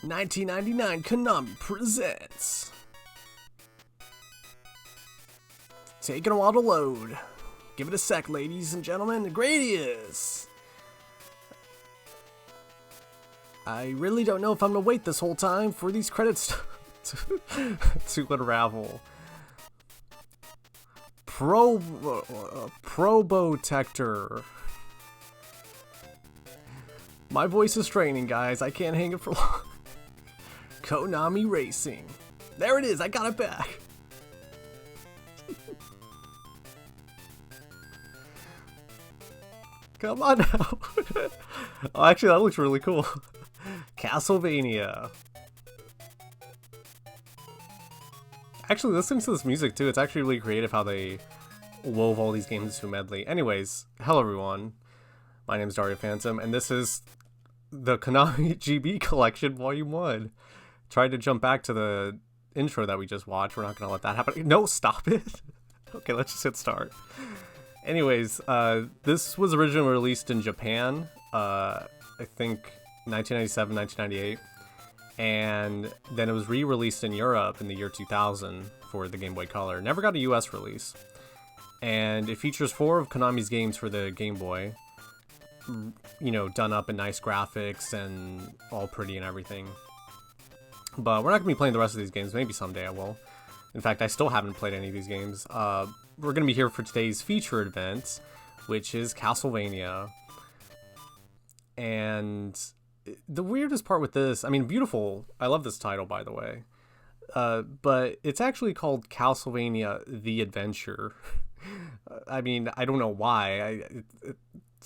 1999 Konami presents. Taking a while to load. Give it a sec, ladies and gentlemen. Gradius! I really don't know if I'm gonna wait this whole time for these credits to unravel. Probotector. My voice is straining, guys. I can't hang it for long. Konami Racing. There it is. I got it back. Come on now. Oh, actually, that looks really cool. Castlevania. Actually, listening to this music too, it's actually really creative how they wove all these games into a medley. Anyways, hello everyone. My name is Dario Phantom, and this is the Konami GB Collection Volume 1. Tried to jump back to the intro that we just watched. We're not going to let that happen. No, stop it. Okay, let's just hit start. Anyways, this was originally released in Japan, I think 1997, 1998. And then it was re-released in Europe in the year 2000 for the Game Boy Color. Never got a US release. And it features 4 of Konami's games for the Game Boy. You know, done up in nice graphics and all pretty and everything. But we're not going to be playing the rest of these games. Maybe someday I will. In fact, I still haven't played any of these games. We're going to be here for today's featured event, which is Castlevania. And the weirdest part with this, I mean, beautiful. I love this title, by the way. But it's actually called Castlevania The Adventure. I mean, I don't know why. It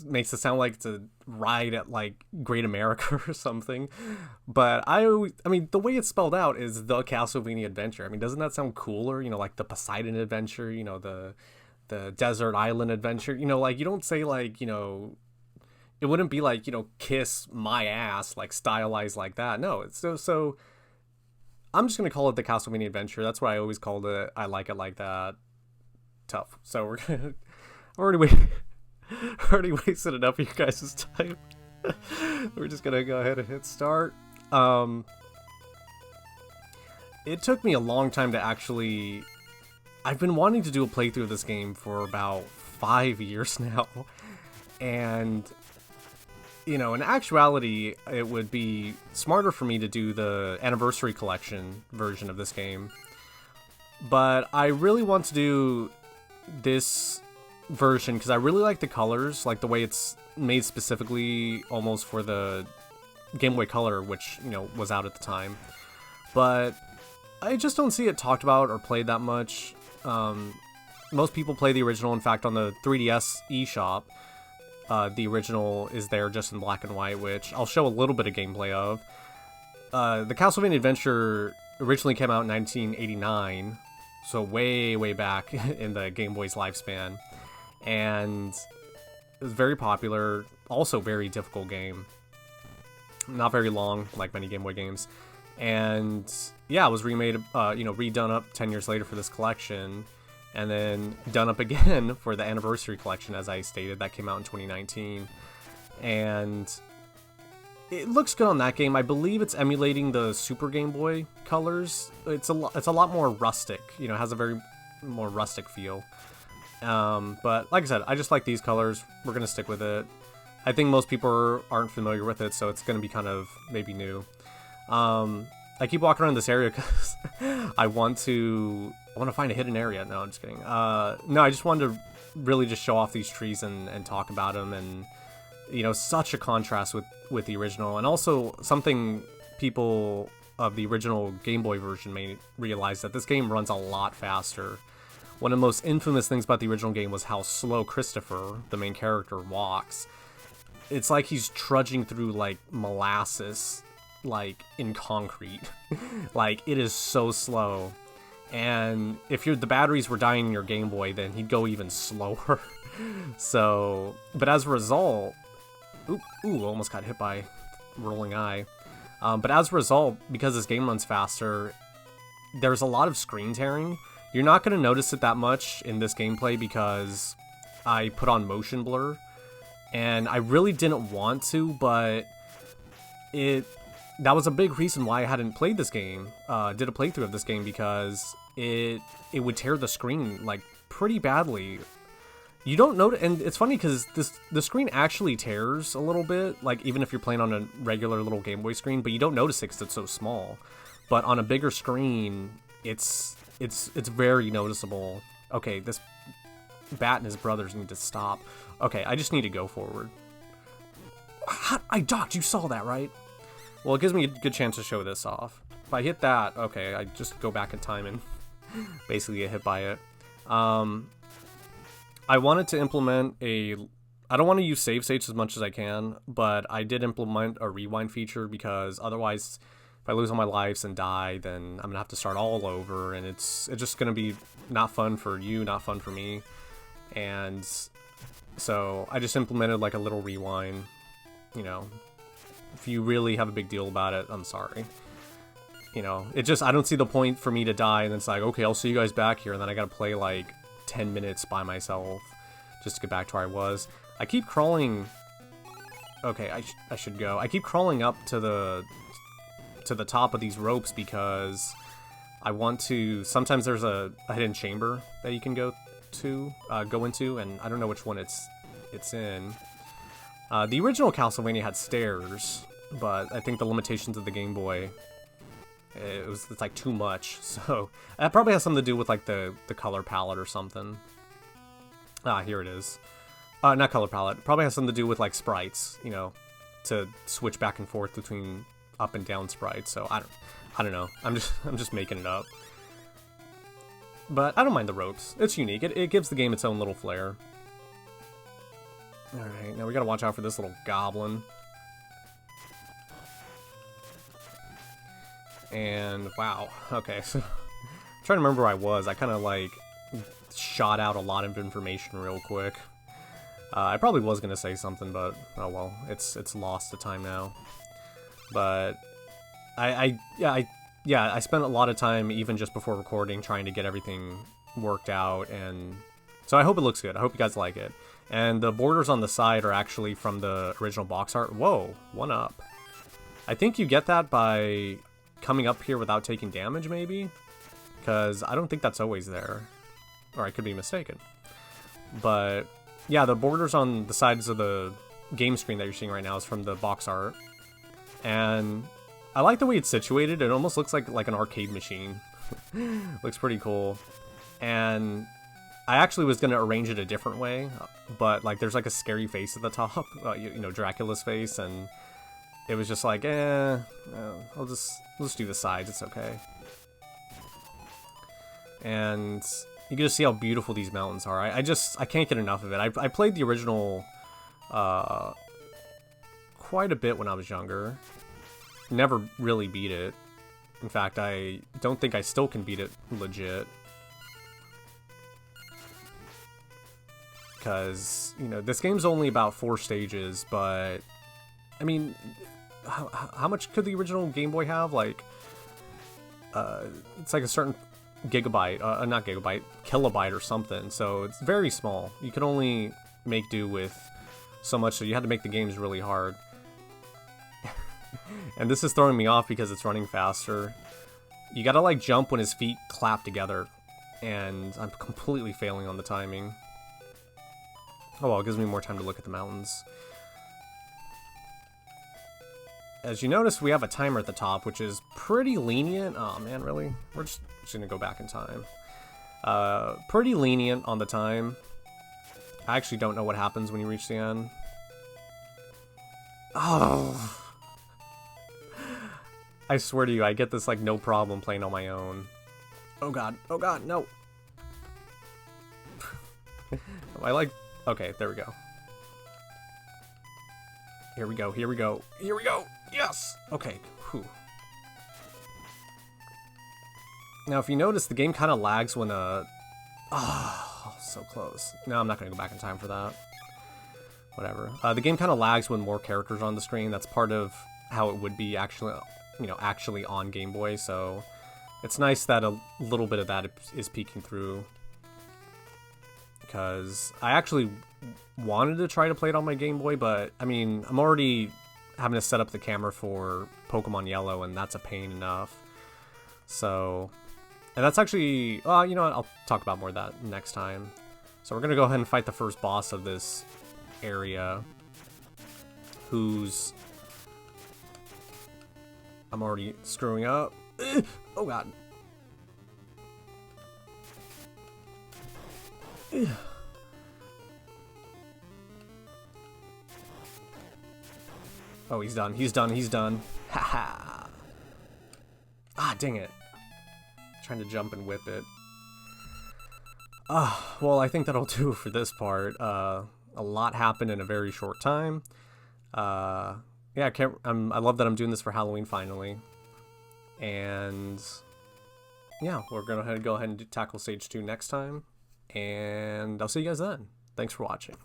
makes it sound like it's a ride at like Great America or something, but I mean the way it's spelled out is the Castlevania Adventure. I mean, doesn't that sound cooler? You know, like the Poseidon Adventure, you know, the Desert Island Adventure, you know, like you don't say like, you know, it wouldn't be like, you know, kiss my ass, like stylized like that. No, it's so I'm just gonna call it the Castlevania Adventure. That's what I always called it. I like it like that. Tough. So we're gonna already wasted enough of you guys' time. We're just gonna go ahead and hit start. It took me a long time to actually... I've been wanting to do a playthrough of this game for about 5 years now. And, you know, in actuality, it would be smarter for me to do the Anniversary Collection version of this game. But I really want to do this version because I really like the colors, like the way it's made specifically almost for the Game Boy Color, which, you know, was out at the time. But I just don't see it talked about or played that much. Most people play the original. In fact, on the 3DS eShop, the original is there just in black and white, which I'll show a little bit of gameplay of. The Castlevania Adventure originally came out in 1989, so way back in the Game Boy's lifespan. And it was very popular, also very difficult game. Not very long, like many Game Boy games. And yeah, it was remade, you know, redone up 10 years later for this collection. And then done up again for the Anniversary Collection, as I stated, that came out in 2019. And it looks good on that game. I believe it's emulating the Super Game Boy colors. It's a lot more rustic, you know, it has a very more rustic feel. But like I said, I just like these colors. We're going to stick with it. I think most people aren't familiar with it, so it's going to be kind of maybe new. I keep walking around this area because I want to find a hidden area. No, I'm just kidding. No, I just wanted to really just show off these trees and talk about them. And, you know, such a contrast with the original. And also something people of the original Game Boy version may realize that this game runs a lot faster. One of the most infamous things about the original game was how slow Christopher, the main character, walks. It's like he's trudging through, like, molasses, like, in concrete. Like, it is so slow. And if the batteries were dying in your Game Boy, then he'd go even slower. So, but as a result... Ooh, almost got hit by rolling eye. But as a result, because this game runs faster, there's a lot of screen tearing. You're not going to notice it that much in this gameplay because I put on motion blur. And I really didn't want to, but it that was a big reason why I hadn't played this game, did a playthrough of this game, because it would tear the screen, like, pretty badly. You don't notice, and it's funny because the screen actually tears a little bit, like, even if you're playing on a regular little Game Boy screen, but you don't notice it because it's so small. But on a bigger screen, it's very noticeable. Okay, this Bat and his brothers need to stop. Okay, I just need to go forward. I dodged, you saw that, right? Well, it gives me a good chance to show this off. If I hit that, okay, I just go back in time and basically get hit by it. I wanted to implement I don't want to use save states as much as I can, but I did implement a rewind feature because otherwise, if I lose all my lives and die, then I'm gonna have to start all over, and it's just gonna be not fun for you, not fun for me. And so I just implemented like a little rewind. You know, if you really have a big deal about it, I'm sorry. You know, it just, I don't see the point for me to die and then it's like, okay, I'll see you guys back here, and then I gotta play like 10 minutes by myself just to get back to where I was. I keep crawling. Okay, I should go. I keep crawling up to the top of these ropes because I want to. Sometimes there's a hidden chamber that you can go into, and I don't know which one it's in. The original Castlevania had stairs, but I think the limitations of the Game Boy, it's like too much. So that probably has something to do with like the color palette or something. Ah, here it is. Not color palette. Probably has something to do with like sprites, you know, to switch back and forth between up and down sprites. So I don't know. I'm just making it up. But I don't mind the ropes. It's unique. It gives the game its own little flair. Alright, now we gotta watch out for this little goblin. And, wow. Okay, so I'm trying to remember where I was. I kind of, like, shot out a lot of information real quick. I probably was gonna say something, but, oh well. It's lost to time now. But, yeah, I spent a lot of time, even just before recording, trying to get everything worked out, and so I hope it looks good. I hope you guys like it. And the borders on the side are actually from the original box art. Whoa, 1-up. I think you get that by coming up here without taking damage, maybe? Because I don't think that's always there. Or I could be mistaken. But, yeah, the borders on the sides of the game screen that you're seeing right now is from the box art. And I like the way it's situated. It almost looks like an arcade machine. Looks pretty cool. And I actually was going to arrange it a different way, but like there's like a scary face at the top, you know, Dracula's face, and it was just like, we'll just do the sides, it's okay. And you can just see how beautiful these mountains are. I can't get enough of it. I played the original quite a bit when I was younger. Never really beat it. In fact, I don't think I still can beat it legit. Because, you know, this game's only about 4 stages, but, I mean, how much could the original Game Boy have? Like, it's like a certain gigabyte, not gigabyte, kilobyte or something, so it's very small. You could only make do with so much, so you had to make the games really hard. And this is throwing me off because it's running faster. You gotta, like, jump when his feet clap together, and I'm completely failing on the timing. Oh well, it gives me more time to look at the mountains. As you notice, we have a timer at the top, which is pretty lenient. Oh man, really? We're just gonna go back in time. Pretty lenient on the time. I actually don't know what happens when you reach the end. Oh. I swear to you, I get this like no problem playing on my own. Oh god, no. I like... Okay, there we go. Here we go. Yes! Okay, whew. Now, if you notice, the game kind of lags when oh, so close. No, I'm not going to go back in time for that. Whatever. The game kind of lags when more characters are on the screen. That's part of how it would be actually, you know, actually on Game Boy, so it's nice that a little bit of that is peeking through. Because I actually wanted to try to play it on my Game Boy, but, I mean, I'm already having to set up the camera for Pokemon Yellow, and that's a pain enough. So, and that's actually, you know what, I'll talk about more of that next time. So we're going to go ahead and fight the first boss of this area, who's... I'm already screwing up. Oh god. Oh, he's done. He's done. He's done. Haha. Ah, dang it. Trying to jump and whip it. Well, I think that'll do for this part. A lot happened in a very short time. Yeah, I love that I'm doing this for Halloween finally. And yeah, we're gonna go ahead and tackle Stage 2 next time. And I'll see you guys then. Thanks for watching.